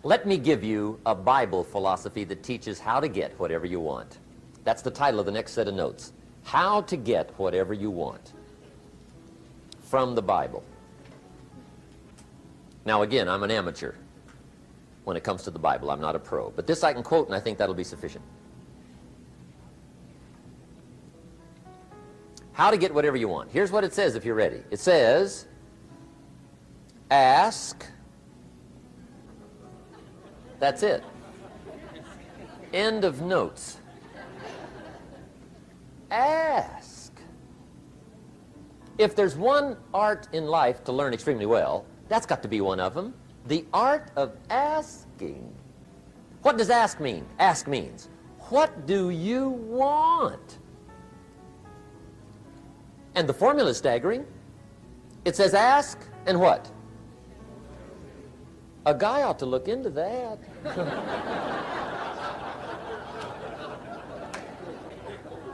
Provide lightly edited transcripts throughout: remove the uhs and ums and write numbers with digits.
Let me give you a Bible philosophy that teaches how to get whatever you want. That's the title of the next set of notes. How to get whatever you want from the Bible. Now again, I'm an amateur when it comes to the Bible. I'm not a pro. But this I can quote, and I think that'll be sufficient. How to get whatever you want. Here's what it says if you're ready. It says, ask. That's it. End of notes. Ask. If there's one art in life to learn extremely well, that's got to be one of them. The art of asking. What does ask mean? Ask means, what do you want? And the formula is staggering. It says ask and what? A guy ought to look into that.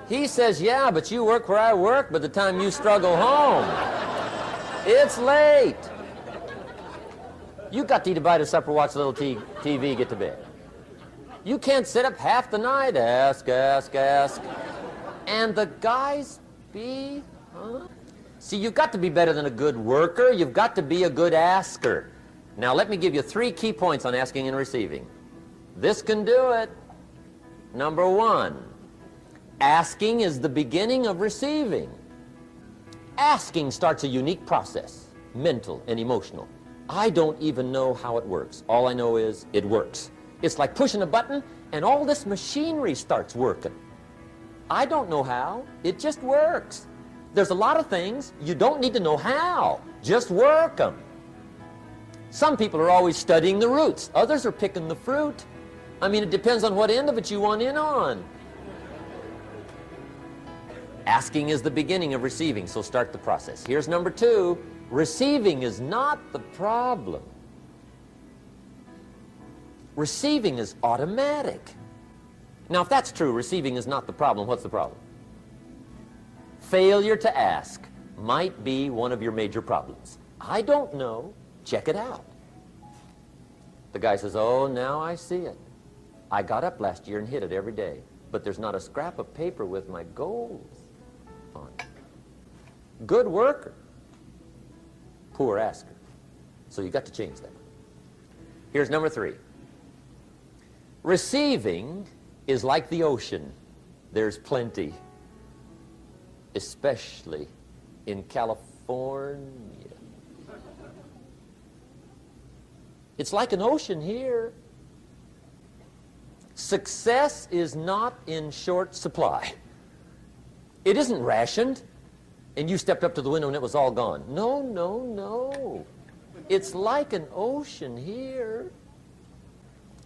He says, yeah, but you work where I work. By the time you struggle home, it's late. You got to eat a bite of supper, watch a little TV, get to bed. You can't sit up half the night. Ask, ask, ask. And the guys be, huh? See, you've got to be better than a good worker. You've got to be a good asker. Now, let me give you 3 key points on asking and receiving. This can do it. Number 1, asking is the beginning of receiving. Asking starts a unique process, mental and emotional. I don't even know how it works. All I know is it works. It's like pushing a button and all this machinery starts working. I don't know how. It just works. There's a lot of things you don't need to know how. Just work them. Some people are always studying the roots. Others are picking the fruit. I mean, it depends on what end of it you want in on. Asking is the beginning of receiving, so start the process. Here's number 2. Receiving is not the problem. Receiving is automatic. Now, if that's true, receiving is not the problem, what's the problem? Failure to ask might be one of your major problems. I don't know. Check it out. The guy says, oh, now I see it. I got up last year and hit it every day, but there's not a scrap of paper with my goals on it. Good worker, poor asker. So you got to change that. Here's number 3. Receiving is like the ocean. There's plenty, especially in California. It's like an ocean here. Success is not in short supply. It isn't rationed, and you stepped up to the window and it was all gone. No, no, no. It's like an ocean here.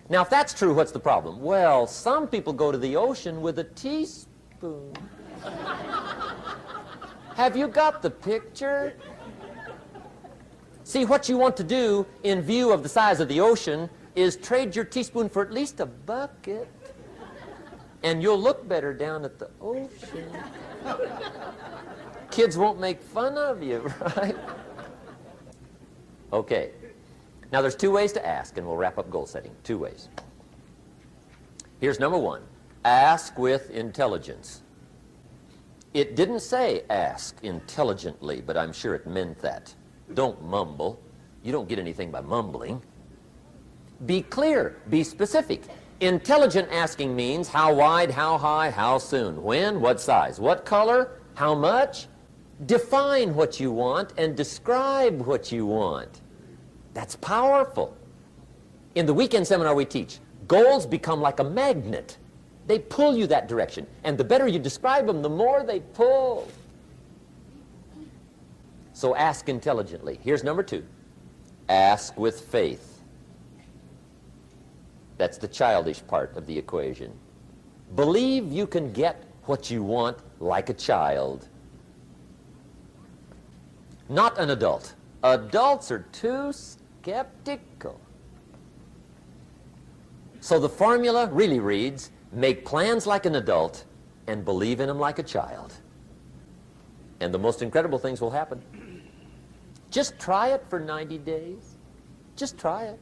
Now, if that's true, what's the problem? Well, some people go to the ocean with a teaspoon. Have you got the picture? See, what you want to do in view of the size of the ocean is trade your teaspoon for at least a bucket, and you'll look better down at the ocean. Kids won't make fun of you, right? Okay. Now, there's 2 ways to ask, and we'll wrap up goal setting. 2 ways. Here's number 1. Ask with intelligence. It didn't say ask intelligently, but I'm sure it meant that. Don't mumble. You don't get anything by mumbling. Be clear. Be specific. Intelligent asking means how wide, how high, how soon, when, what size, what color, how much. Define what you want and describe what you want. That's powerful. In the weekend seminar we teach, goals become like a magnet. They pull you that direction. And the better you describe them, the more they pull. So ask intelligently. Here's number 2. Ask with faith. That's the childish part of the equation. Believe you can get what you want like a child. Not an adult. Adults are too skeptical. So the formula really reads, make plans like an adult and believe in them like a child. And the most incredible things will happen. Just try it for 90 days. Just try it.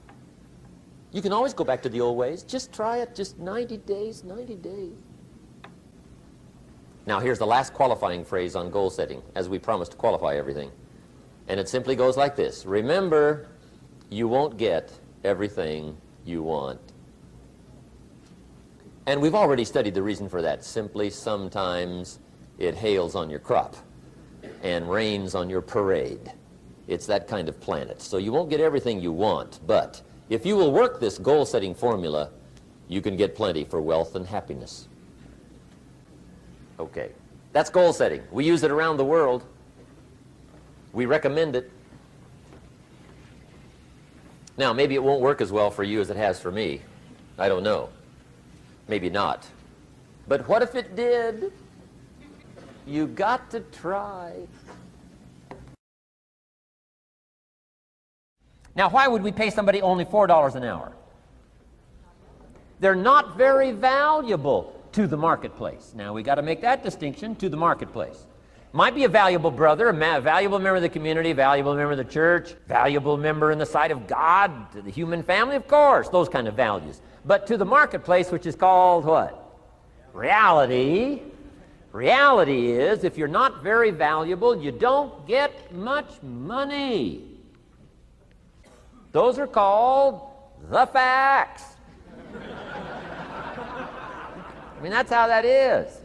You can always go back to the old ways. Just try it. Just 90 days, 90 days. Now, here's the last qualifying phrase on goal setting, as we promised to qualify everything. And it simply goes like this. Remember, you won't get everything you want. And we've already studied the reason for that. Simply, sometimes it hails on your crop and rains on your parade. It's that kind of planet. So you won't get everything you want, but if you will work this goal-setting formula, you can get plenty for wealth and happiness. Okay, that's goal setting. We use it around the world. We recommend it. Now, maybe it won't work as well for you as it has for me. I don't know. Maybe not. But what if it did? You got to try. Now, why would we pay somebody only $4 an hour? They're not very valuable to the marketplace. Now, we got to make that distinction, to the marketplace. Might be a valuable brother, a valuable member of the community, a valuable member of the church, valuable member in the sight of God, to the human family, of course, those kind of values. But to the marketplace, which is called what? Reality. Reality is, if you're not very valuable, you don't get much money. Those are called the facts. I mean, that's how that is.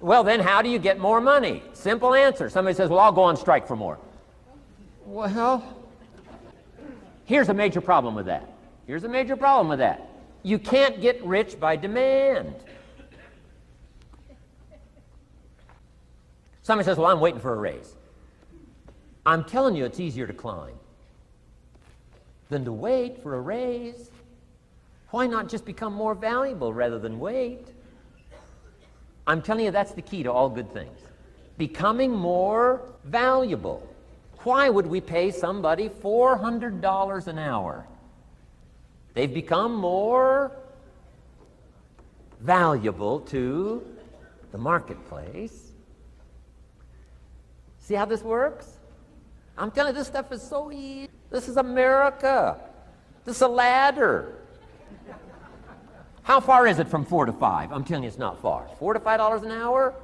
Well, then how do you get more money? Simple answer. Somebody says, well, I'll go on strike for more. Well, here's a major problem with that. Here's a major problem with that. You can't get rich by demand. Somebody says, well, I'm waiting for a raise. I'm telling you, it's easier to climb than to wait for a raise. Why not just become more valuable rather than wait? I'm telling you, that's the key to all good things. Becoming more valuable. Why would we pay somebody $400 an hour? They've become more valuable to the marketplace. See how this works? I'm telling you, this stuff is so easy. This is America. This is a ladder. How far is it from 4 to 5? I'm telling you, it's not far. $4 to $5 an hour?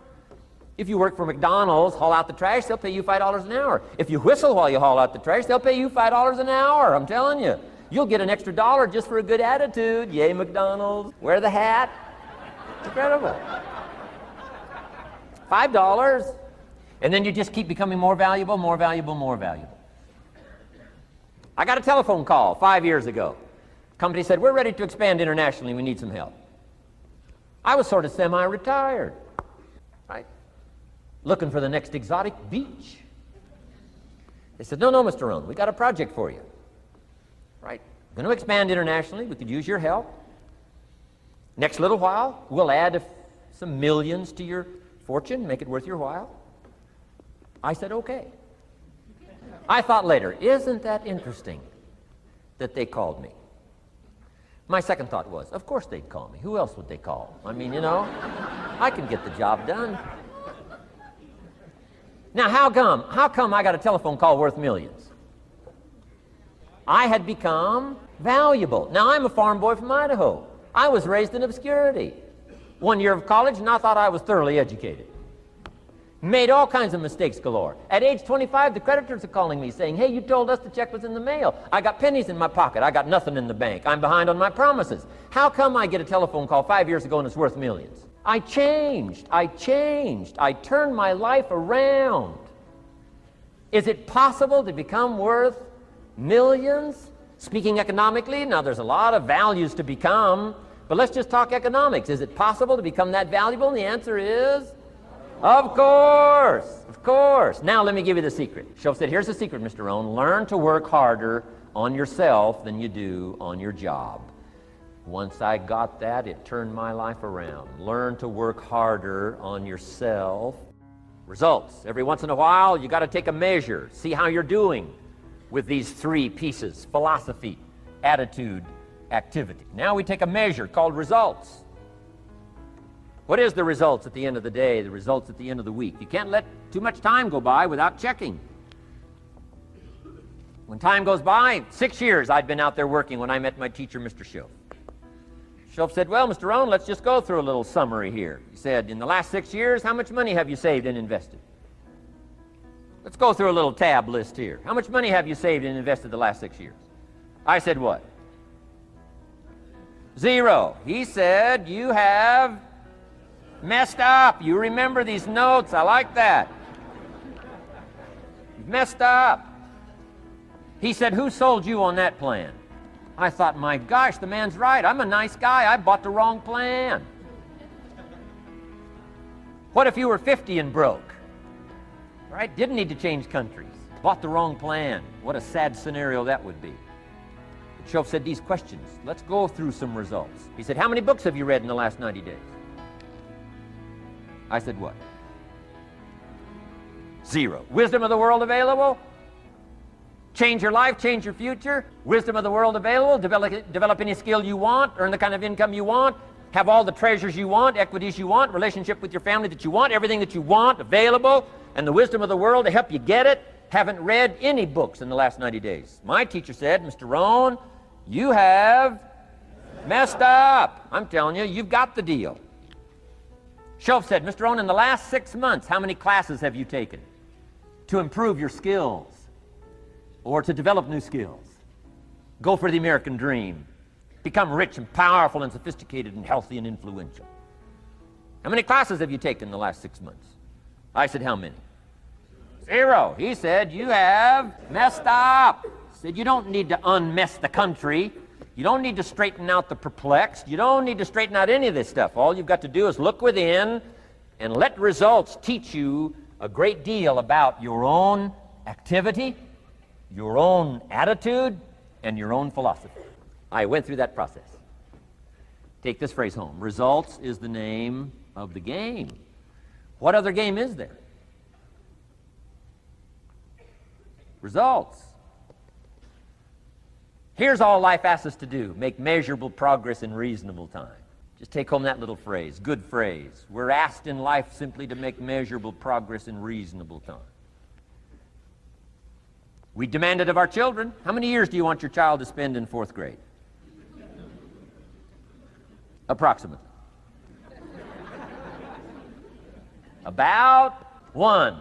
If you work for McDonald's, haul out the trash, they'll pay you $5 an hour. If you whistle while you haul out the trash, they'll pay you $5 an hour. I'm telling you. You'll get an extra $1 just for a good attitude. Yay, McDonald's. Wear the hat. It's incredible. $5. And then you just keep becoming more valuable, more valuable, more valuable. I got a telephone call 5 years ago. Company said, we're ready to expand internationally, we need some help. I was sort of semi-retired, right? Looking for the next exotic beach. They said, no, Mr. Rohn, we got a project for you, right? Going to expand internationally, we could use your help. Next little while, we'll add some millions to your fortune, make it worth your while. I said, okay. I thought later, isn't that interesting that they called me? My second thought was, of course they'd call me. Who else would they call? I mean, you know, I can get the job done. Now, how come I got a telephone call worth millions? I had become valuable. Now, I'm a farm boy from Idaho. I was raised in obscurity. 1 year of college, and I thought I was thoroughly educated. Made all kinds of mistakes galore. At age 25, the creditors are calling me saying, hey, you told us the check was in the mail. I got pennies in my pocket. I got nothing in the bank. I'm behind on my promises. How come I get a telephone call 5 years ago and it's worth millions? I changed. I turned my life around. Is it possible to become worth millions? Speaking economically, now there's a lot of values to become, but let's just talk economics. Is it possible to become that valuable? And the answer is, of course, of course. Now let me give you the secret. Shoaff said, here's the secret, Mr. Rohn. Learn to work harder on yourself than you do on your job. Once I got that, it turned my life around. Learn to work harder on yourself. Results. Every once in a while, you got to take a measure. See how you're doing with these 3 pieces: philosophy, attitude, activity. Now we take a measure called results. What is the results at the end of the day, the results at the end of the week? You can't let too much time go by without checking. When time goes by, 6 years I'd been out there working when I met my teacher, Mr. Schoaf. Schoaf said, well, Mr. Rohn, let's just go through a little summary here. He said, in the last 6 years, how much money have you saved and invested? Let's go through a little tab list here. How much money have you saved and invested the last 6 years? I said, what? 0. He said, you have messed up. You remember these notes. I like that. You've messed up. He said, who sold you on that plan? I thought, my gosh, the man's right. I'm a nice guy. I bought the wrong plan. What if you were 50 and broke? Right? Didn't need to change countries. Bought the wrong plan. What a sad scenario that would be. But Schoaf said these questions. Let's go through some results. He said, how many books have you read in the last 90 days? I said, what? 0. Wisdom of the world available? Change your life, change your future. Wisdom of the world available. Develop any skill you want. Earn the kind of income you want. Have all the treasures you want, equities you want, relationship with your family that you want, everything that you want available, and the wisdom of the world to help you get it. Haven't read any books in the last 90 days. My teacher said, Mr. Rohn, you have messed up. I'm telling you, you've got the deal. Schoaf said, Mr. Rohn, in the last 6 months, how many classes have you taken to improve your skills or to develop new skills? Go for the American dream. Become rich and powerful and sophisticated and healthy and influential. How many classes have you taken in the last 6 months? I said, how many? 0. He said, you have messed up. He said, you don't need to unmess the country. You don't need to straighten out the perplexed. You don't need to straighten out any of this stuff. All you've got to do is look within and let results teach you a great deal about your own activity, your own attitude, and your own philosophy. I went through that process. Take this phrase home. Results is the name of the game. What other game is there? Results. Here's all life asks us to do. Make measurable progress in reasonable time. Just take home that little phrase. Good phrase. We're asked in life simply to make measurable progress in reasonable time. We demand it of our children. How many years do you want your child to spend in 4th grade? Approximately. About 1.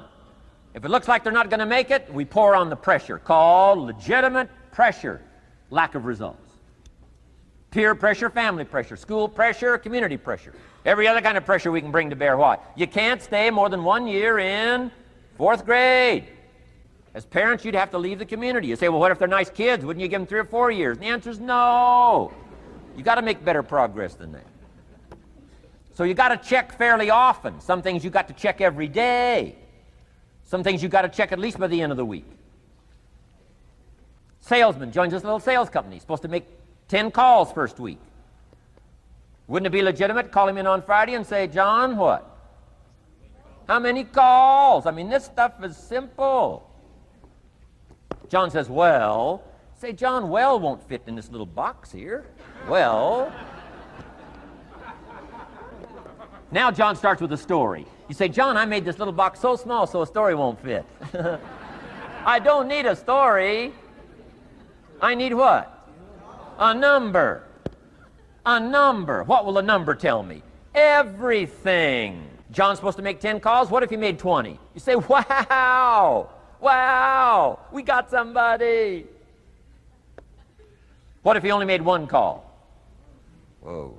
If it looks like they're not going to make it, we pour on the pressure, called legitimate pressure, lack of results. Peer pressure, family pressure, school pressure, community pressure. Every other kind of pressure we can bring to bear. Why? You can't stay more than 1 year in 4th grade. As parents, you'd have to leave the community. You say, well, what if they're nice kids? Wouldn't you give them 3 or 4 years? And the answer is no. You got to make better progress than that. So you got to check fairly often. Some things you got to check every day. Some things you got to check at least by the end of the week. Salesman joins this little sales company. He's supposed to make 10 calls first week. Wouldn't it be legitimate to call him in on Friday and say, John, what? How many calls? I mean, this stuff is simple. John says, well. Say, John, well won't fit in this little box here. Well. Now John starts with a story. You say, John, I made this little box so small so a story won't fit. I don't need a story. I need what? A number. A number. What will a number tell me? Everything. John's supposed to make 10 calls. What if he made 20? You say, wow. Wow. We got somebody. What if he only made 1 call? Whoa.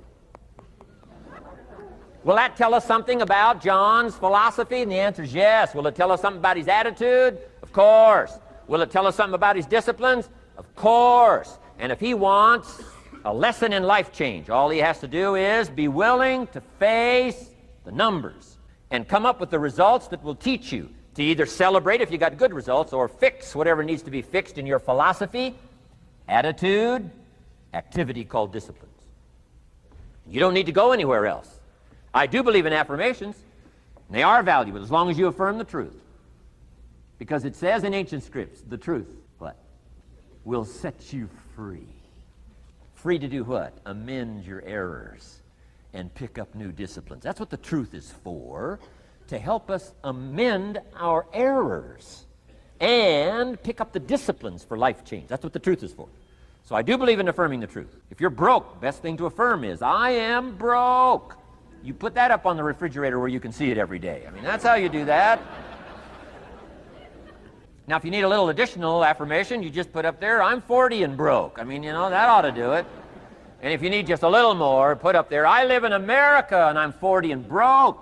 Will that tell us something about John's philosophy? And the answer is yes. Will it tell us something about his attitude? Of course. Will it tell us something about his disciplines? Of course. And if he wants a lesson in life change, all he has to do is be willing to face the numbers and come up with the results that will teach you to either celebrate if you got good results or fix whatever needs to be fixed in your philosophy, attitude, activity called disciplines. You don't need to go anywhere else. I do believe in affirmations, and they are valuable as long as you affirm the truth. Because it says in ancient scripts, the truth, what? Will set you free. Free to do what? Amend your errors and pick up new disciplines. That's what the truth is for, to help us amend our errors and pick up the disciplines for life change. That's what the truth is for. So I do believe in affirming the truth. If you're broke, best thing to affirm is, I am broke. You put that up on the refrigerator where you can see it every day. I mean, that's how you do that. Now, if you need a little additional affirmation, you just put up there, I'm 40 and broke. I mean, you know, that ought to do it. And if you need just a little more, put up there, I live in America and I'm 40 and broke.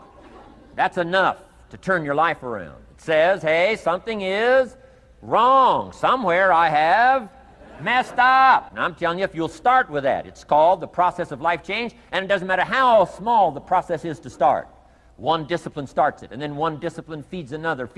That's enough to turn your life around. It says, hey, something is wrong. Somewhere I have messed up. And I'm telling you, if you'll start with that, it's called the process of life change, and it doesn't matter how small the process is to start. One discipline starts it, and then one discipline feeds another,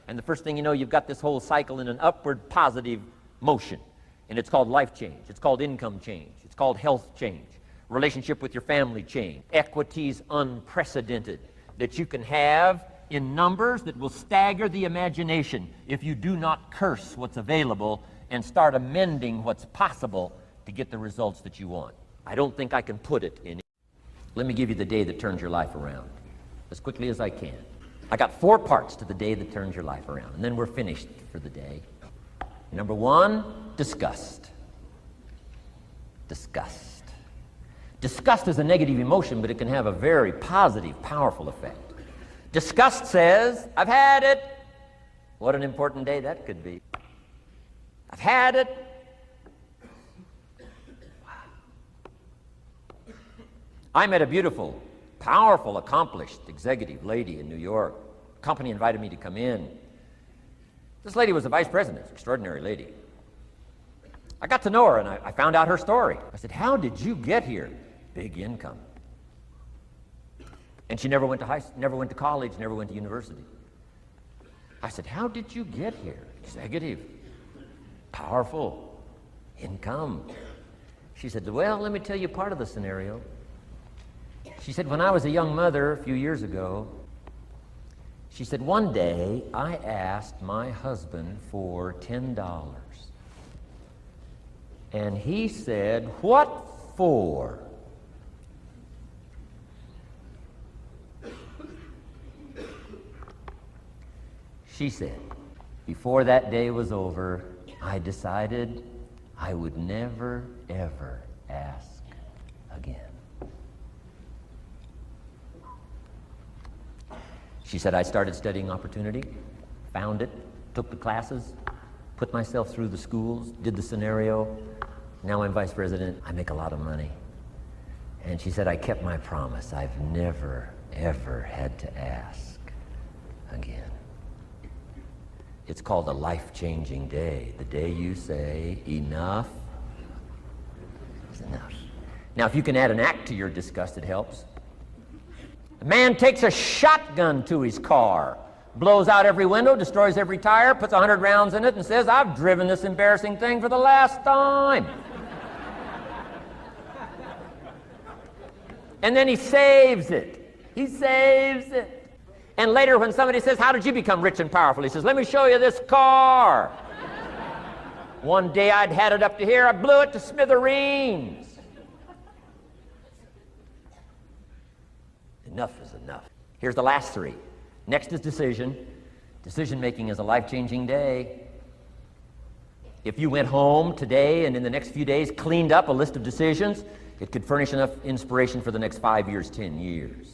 and the first thing you know, you've got this whole cycle in an upward positive motion. And it's called life change. It's called income change. It's called health change. Relationship with your family change. Equities unprecedented that you can have in numbers that will stagger the imagination if you do not curse what's available and start amending what's possible to get the results that you want. I don't think I can put it in. Let me give you the day that turns your life around as quickly as I can. I got 4 parts to the day that turns your life around, and then we're finished for the day. Number 1, disgust. Disgust. Disgust is a negative emotion, but it can have a very positive, powerful effect. Disgust says, I've had it. What an important day that could be. I've had it. Wow. I met a beautiful, powerful, accomplished executive lady in New York. The company invited me to come in. This lady was a vice president, extraordinary lady. I got to know her and I found out her story. I said, how did you get here? Big income. And she never went to college, never went to university. I said, how did you get here? Executive. Powerful, income. She said, well, let me tell you part of the scenario. She said, when I was a young mother a few years ago, she said, one day I asked my husband for $10. And he said, what for? She said, before that day was over, I decided I would never, ever ask again. She said, I started studying opportunity, found it, took the classes, put myself through the schools, did the scenario. Now I'm vice president. I make a lot of money. And she said, I kept my promise. I've never, ever had to ask again. It's called a life-changing day. The day you say, enough is enough. Now, if you can add an act to your disgust, it helps. A man takes a shotgun to his car, blows out every window, destroys every tire, puts 100 rounds in it, and says, I've driven this embarrassing thing for the last time. And then he saves it. He saves it. And later when somebody says, how did you become rich and powerful? He says, let me show you this car. One day I'd had it up to here, I blew it to smithereens. Enough is enough. Here's the last 3. Next is decision. Decision making is a life-changing day. If you went home today and in the next few days cleaned up a list of decisions, it could furnish enough inspiration for the next 5 years, 10 years.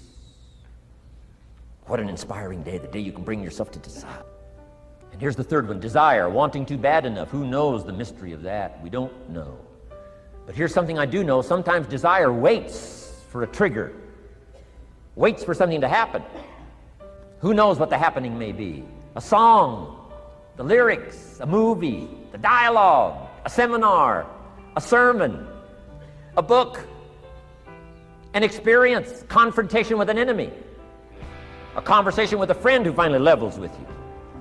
What an inspiring day, the day you can bring yourself to decide. And here's the 3rd one, desire, wanting to bad enough. Who knows the mystery of that? We don't know. But here's something I do know. Sometimes desire waits for a trigger, waits for something to happen. Who knows what the happening may be? A song, the lyrics, a movie, the dialogue, a seminar, a sermon, a book, an experience, confrontation with an enemy, a conversation with a friend who finally levels with you.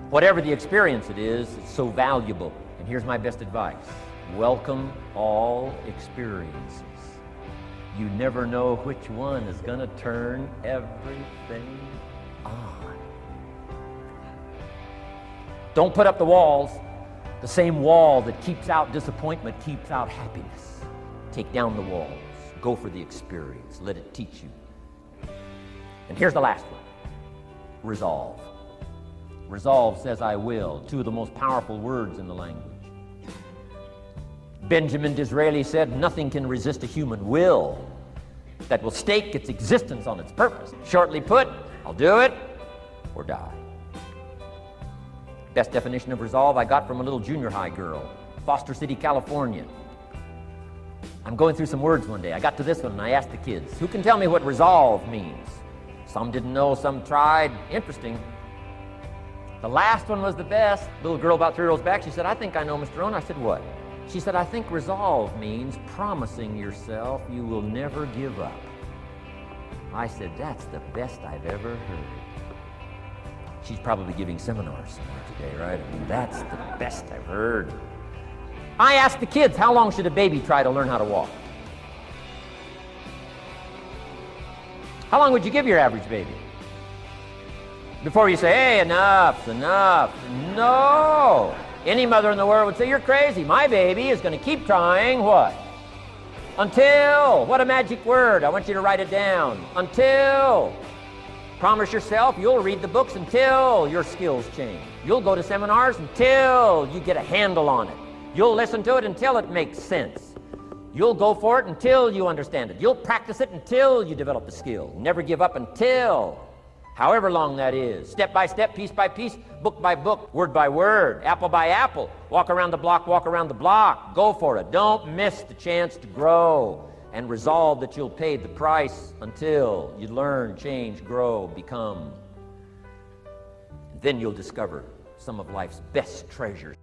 Whatever the experience it is, it's so valuable. And here's my best advice. Welcome all experiences. You never know which one is going to turn everything on. Don't put up the walls. The same wall that keeps out disappointment keeps out happiness. Take down the walls. Go for the experience. Let it teach you. And here's the last one. Resolve. Resolve says I will. Two of the most powerful words in the language. Benjamin Disraeli said, nothing can resist a human will that will stake its existence on its purpose. Shortly put, I'll do it or die. Best definition of resolve I got from a little junior high girl, Foster City, California. I'm going through some words one day. I got to this one and I asked the kids, who can tell me what resolve means? Some didn't know, some tried. Interesting. The last one was the best. Little girl about 3 rows back, she said, I think I know, Mr. Rohn. I said, what? She said, I think resolve means promising yourself you will never give up. I said, that's the best I've ever heard. She's probably giving seminars somewhere today, right? I mean, that's the best I've heard. I asked the kids, how long should a baby try to learn how to walk? How long would you give your average baby? Before you say, hey, enough's enough. No! Any mother in the world would say, you're crazy. My baby is going to keep trying what? Until. What a magic word. I want you to write it down. Until. Promise yourself you'll read the books until your skills change. You'll go to seminars until you get a handle on it. You'll listen to it until it makes sense. You'll go for it until you understand it. You'll practice it until you develop the skill. Never give up until, however long that is. Step by step, piece by piece, book by book, word by word, apple by apple. Walk around the block, walk around the block. Go for it. Don't miss the chance to grow. And resolve that you'll pay the price until you learn, change, grow, become. Then you'll discover some of life's best treasures.